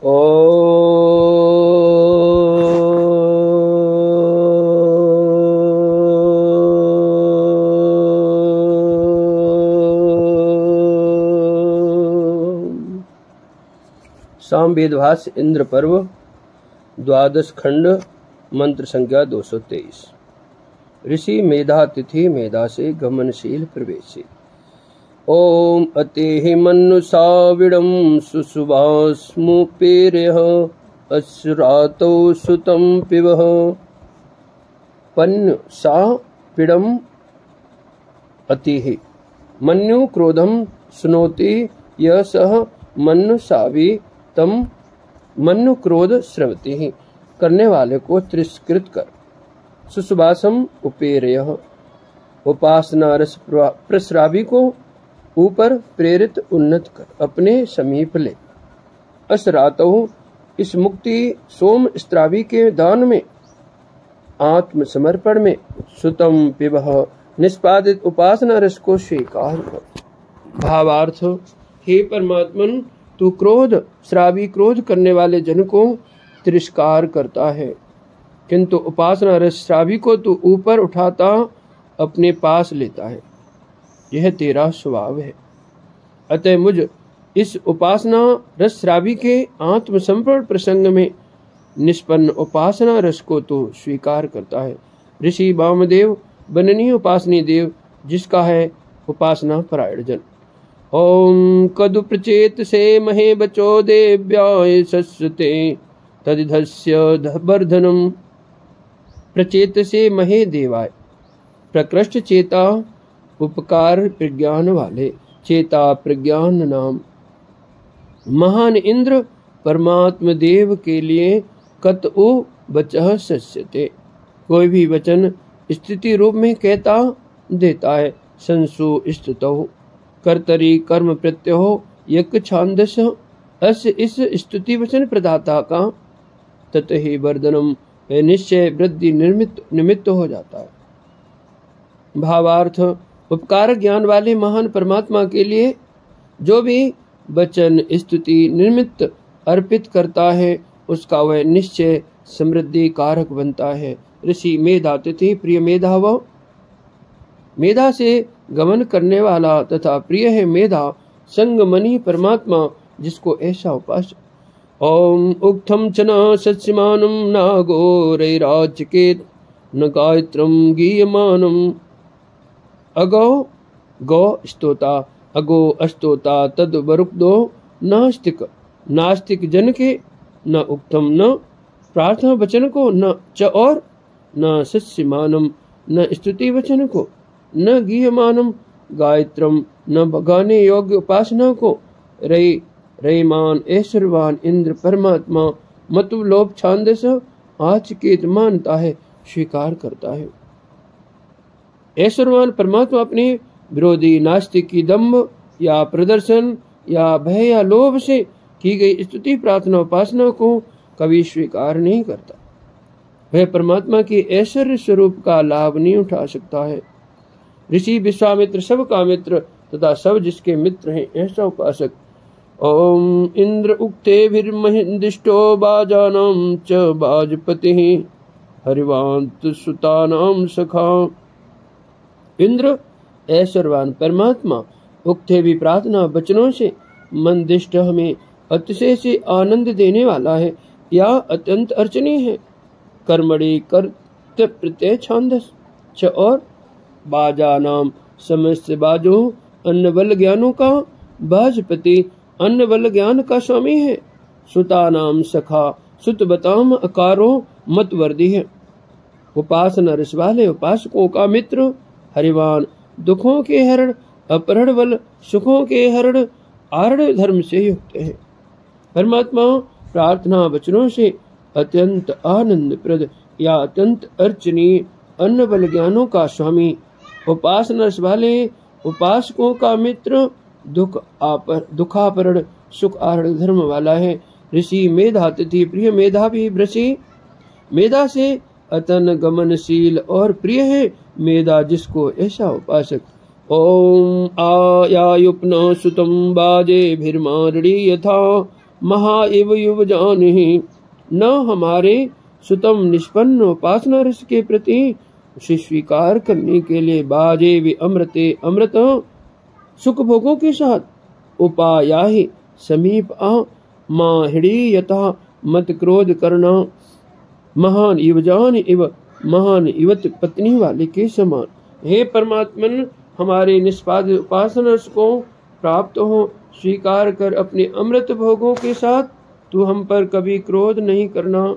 सामवेदभाष्य इंद्र पर्व द्वादश खंड मंत्र संख्या 223। ऋषि मेधा तिथि मेधा से गमनशील प्रवेशी। ओम अतेहि मनुषाविडं सुसुभास्मुपेर्यः अश्रातौ सुतं पिबः। पन्नु सा पीडम अतिहि मन्यु क्रोधम सुनोति यः सः मन्नु सावी तम मन्नु क्रोध श्रवति ही करने वाले को तिरस्कृत कर। सुसुभासम उपेर्यः उपासना रस प्रस्रावी को ऊपर प्रेरित उन्नत कर अपने समीप ले। असरातौ इस मुक्ति सोम स्त्रावी के दान में आत्मसमर्पण में सुतम पिबह निष्पादित उपासना रस को स्वीकार कर। भावार्थ हे परमात्मन तू क्रोध श्रावी क्रोध करने वाले जन को तिरस्कार करता है, किंतु उपासना रस श्रावी को तू ऊपर उठाता अपने पास लेता है। यह तेरा स्वभाव है। अतः मुझ इस उपासना रस श्रावी के आत्मसमर्पण प्रसंग में निष्पन्न उपासना रस को तो स्वीकार करता है। ऋषि वामदेव बननीय उपासनी देव जिसका है उपासना परायण जन। ओम कदु प्रचेत से महे बचो देव्याय सस्ते तदिधस्य वर्धनम। प्रचेत से महे देवाय प्रकृष्ट चेता उपकार प्रज्ञान वाले चेता प्रज्ञान नाम महान इंद्र परमात्म देव के लिए कत ओ बचह सस्यते कोई भी वचन स्थिति रूप में कहता देता है। संसु स्तुतौ कर्तरी कर्म प्रत्यहो यक छांदस अस इस स्तुति वचन प्रदाता का तत ही वर्धनम निश्चय वृद्धि निमित्त हो जाता है। भावार्थ उपकार ज्ञान वाले महान परमात्मा के लिए जो भी वचन स्तुति निमित्त अर्पित करता है उसका वह निश्चय समृद्धि कारक बनता है। ऋषि मेधा तिथि प्रिय मेधा व मेधा से गमन करने वाला तथा प्रिय है मेधा संगमनी परमात्मा जिसको ऐसा उपास। ओम उक्थम च न सत्स्यमानं नागोरैराच्यकेत न गायत्रम गीयमानम। अगो गौ स्तोता अगो अस्तोता तद वरुक्दो नास्तिक नास्तिक जन के न उक्तम न प्रार्थना वचन को न च और न सत्स्यमानम न स्तुति वचन को न गीयमानम गायत्रम न गाने योग्य उपासना को रईमान ऐश्वर्यवान इंद्र परमात्मा मतुलोभ छांदस आचकेत मानता है स्वीकार करता है। ऐश्वर्यवान परमात्मा अपने विरोधी नास्तिक की दंभ या प्रदर्शन या भय या लोभ से की गई स्तुति प्रार्थना उपासना को कभी स्वीकार नहीं करता। वह परमात्मा के ऐश्वर्य स्वरूप का लाभ नहीं उठा सकता है। ऋषि विश्वामित्र सब का मित्र तथा सब जिसके मित्र हैं ऐसा उपासक। ओम इंद्र उक्तेभिर्महिंदिष्टो बाजानां च बाजपतिः हरिवांत सुतानां सखा। इंद्र ऐश्वर्यवान परमात्मा उक्ते भी प्रार्थना वचनों से मंदिष्ट हमें अतिशय से आनंद देने वाला है या अत्यंत अर्चनीय है। कर्मणि कर्तव्य प्रत्यय छांदस च और बाजा नाम समस्त बाजों अन्न बल ज्ञानों का बाजपति अन्न बल ज्ञान का स्वामी है। सुता नाम सखा सुत बताम अकारों मतवर्दी है। उपासना रस वाले उपासकों का मित्र हरिवान दुखों के हरण अपहरण बल सुखों के हरण आरण धर्म से युक्त है। परमात्मा प्रार्थना वचनों से अत्यंत आनंद प्रद या अत्यंत अर्चनीय अन्न बल ज्ञानों का स्वामी उपासना वाले उपासकों का मित्र दुखापरण सुख आरण धर्म वाला है। ऋषि मेधा तिथि प्रिय मेधा भी ऋषि मेधा से अतन गमनशील और प्रिय है मेधा जिसको ऐसा उपासक। ओम आयायुप्न सुतम बाजे भिर्मारणी यथा महा एव युव जानिहि। न हमारे सुतम निष्पन्न उपासना रस के प्रति उसे स्वीकार करने के लिए बाजे वे अमृते अमृत सुख भोगों के साथ उपायाहि समीप आ माहिड़ी यथा मत क्रोध करना महान युवजान इव महान युवत पत्नी वाले के समान। हे परमात्मन, हमारे निष्पादित उपासना को प्राप्त हो स्वीकार कर अपने अमृत भोगों के साथ तू हम पर कभी क्रोध नहीं करना।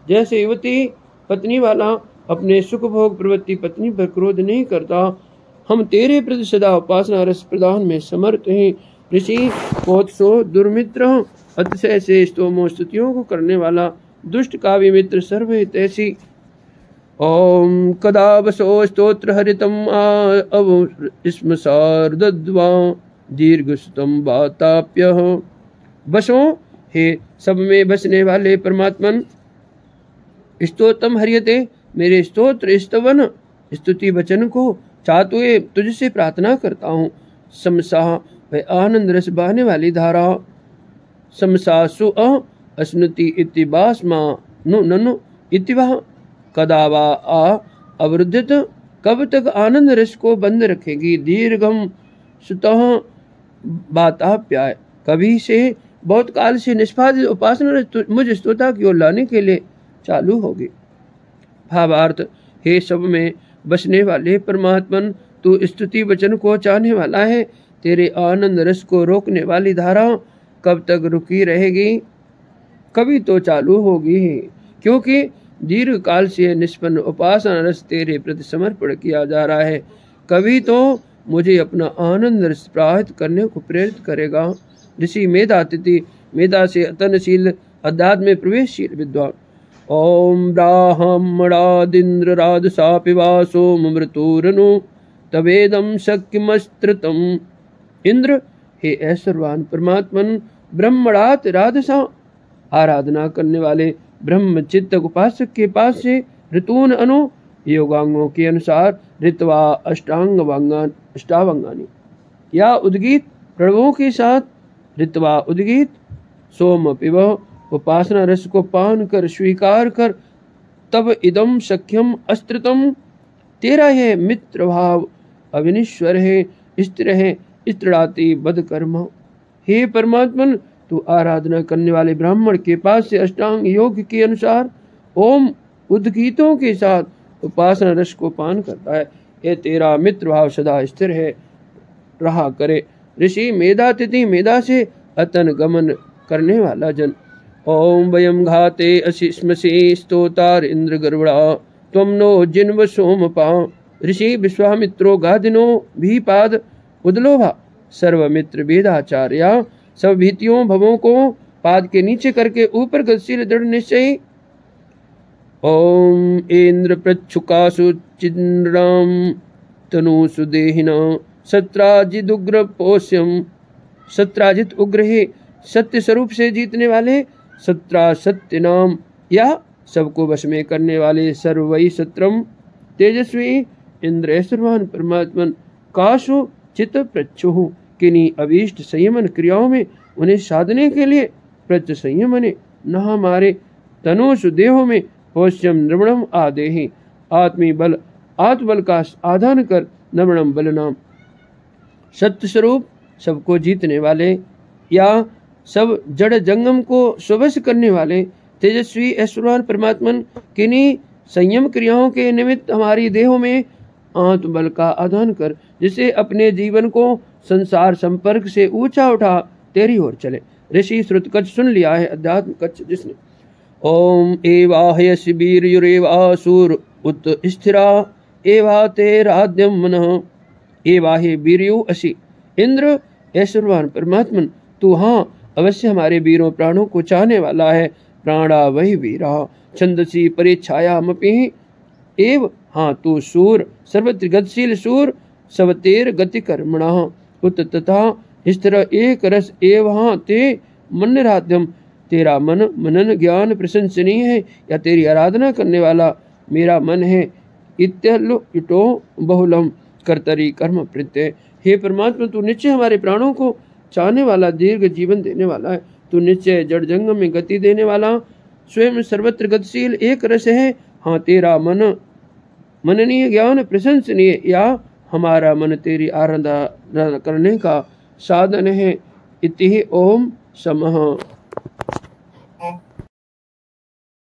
जैसे युवती पत्नी वाला अपने सुख भोग प्रवृत्ति पत्नी पर क्रोध नहीं करता, हम तेरे प्रति सदा उपासना रस प्रदान में समर्थ हैं। ऋषि कोत्सो दुर्मित्र अतिशय से स्तोमो स्तुतियों को करने वाला दुष्ट काव्य मित्र सर्वहितैषी। ओम कदा वसो स्तोत्र हरितम अव स्मसार्दद्वा दीर्घसुतम वाताप्य। बसो, हे सब में बसने वाले परमात्मन, स्तोत्रम हरियते, मेरे स्तोत्र स्तवन स्तुति वचन को चातुए तुझसे प्रार्थना करता हूँ। समसा वह आनंद रस बहने वाली धारा। समसासु अस्नुति इति बास्मा नु ननु इति वह कदावा आ अवरुद्धित, कब तक आनंद रस को बंद रखेगी। दीर्घम सुतः बाताप्याय, कभी से बहुत काल से निष्पादित उपासना मुझ स्तोता की ओर लाने के लिए चालू होगी। भावार्थ, हे सब में बसने वाले परमात्मन, तू स्तुति वचन को चाहने वाला है। तेरे आनंद रस को रोकने वाली धारा कब तक रुकी रहेगी? कभी तो चालू होगी ही, क्योंकि दीर्घ काल से निष्पन्न उपासना रस तेरे प्रति समर्पण किया जा रहा है। कभी तो मुझे अपना आनंद रस प्रवाहित करने को प्रेरित करेगा। ऋषि मेधातिथि, मेधा से अतनशील अध्यात्म में प्रवेशशील विद्वान। ओम ब्राह्मणादिन्द्र राजसा पिवासो मृतुरनु तवेदम शक्यमस्त्रतम। इंद्र, हे ऐश्वर्यवान परमात्मन, ब्रह्मणात राजसा आराधना करने वाले ब्रह्म चित्त उपासक के पास से ऋतून अनु योगांगों के अनुसार ऋतवा अष्टावंगानी या उद्गीत प्रणवों के साथ ऋतवा उद्गीत सोम पिब उपासना रस को पान कर स्वीकार कर तब इदम सख्यम अस्त्रतम, तेरा है मित्र भाव अविनिश्वर है, स्त्र है स्त्रणाति बद कर्म। हे परमात्मन, तू आराधना करने वाले ब्राह्मण के पास से अष्टांग योग के अनुसार ओम उद्गीतों के साथ उपासना रस को पान करता है। ये तेरा मित्र भाव सदा स्थिर है, रहा करे। ऋषि मेधातिथि, मेधा से अतन गमन करने वाला जन। ओम वयम घाते अशिष्मसे स्तोतार इंद्र गर्वड़ा त्वम नो जिन्व सोमपा। ऋषि विश्वामित्रो गादिनो भी पाद उदलोभा सर्वमित्र वेदाचार्या, सब भीतियों भवों को पाद के नीचे करके ऊपर गतिशील दृढ़ निश्चय। ओम इंद्र प्रच्छुकासु चिन्द्राम तनु सुदेहिना सत्राजित उग्र पोष्यम। सत्राजित उग्र है, सत्य स्वरूप से जीतने वाले सत्रा सत्य नाम या सबको वश में करने वाले सर्वई सत्रम। तेजस्वी इंद्र ऐश्वर्यवान परमात्मन, काशु चित्त प्रच्छुः, किन्हीं अभीष्ट संयमन क्रियाओं में उन्हें साधने के लिए प्रच संयमने न हमारे तनुषु देहों में पोष्यम नृमणम आदेहि, आत्मी बल आत्मबल का आधान कर नमणम बल नाम। सत्य स्वरूप सबको जीतने वाले या सब जड़ जंगम को स्ववश करने वाले तेजस्वी ऐश्वर्यवान परमात्मन, किन्हीं संयम क्रियाओं के निमित्त हमारी देहों में आत्मबल का आधान कर, जिसे अपने जीवन को संसार संपर्क से ऊंचा उठा तेरी ओर चले। ऋषि श्रुत कच्छ सुन लिया है, अध्यात्म कच्छ जिसने। ओम एवाहयसि वीर्युरेवासुर उत स्थिरा एवा तेराद्यम मनः। एवाहे वीर्यु असी, इंद्र ऐश्वर्यवान परमात्मन, तू हाँ अवश्य हमारे वीरों प्राणों को चाहने वाला है। प्राणा वही वीरा छंदसी परिच्छायामपि एव, हाँ तू सूर सर्वत्र गतिशील सूर सवतेर गति कर्मणा उत तथा स्थिर एक रस एव, हाँ ते मन्यराध्यम, तेरा मन मनन ज्ञान प्रशंसनीय है या तेरी आराधना करने वाला मेरा मन है। इत्यलो इटो बहुलम कर्तरी कर्म प्रत्यय। हे परमात्मा, तू निश्चय हमारे प्राणों को चाहने वाला दीर्घ जीवन देने वाला है। तू निश्चय जड़ जंगम में गति देने वाला, स्वयं सर्वत्र गतिशील एक रस है। हाँ, तेरा मन मननीय, ज्ञान प्रशंसनीय, या हमारा मन तेरी आराधना करने का साधन है। इति ओम समः।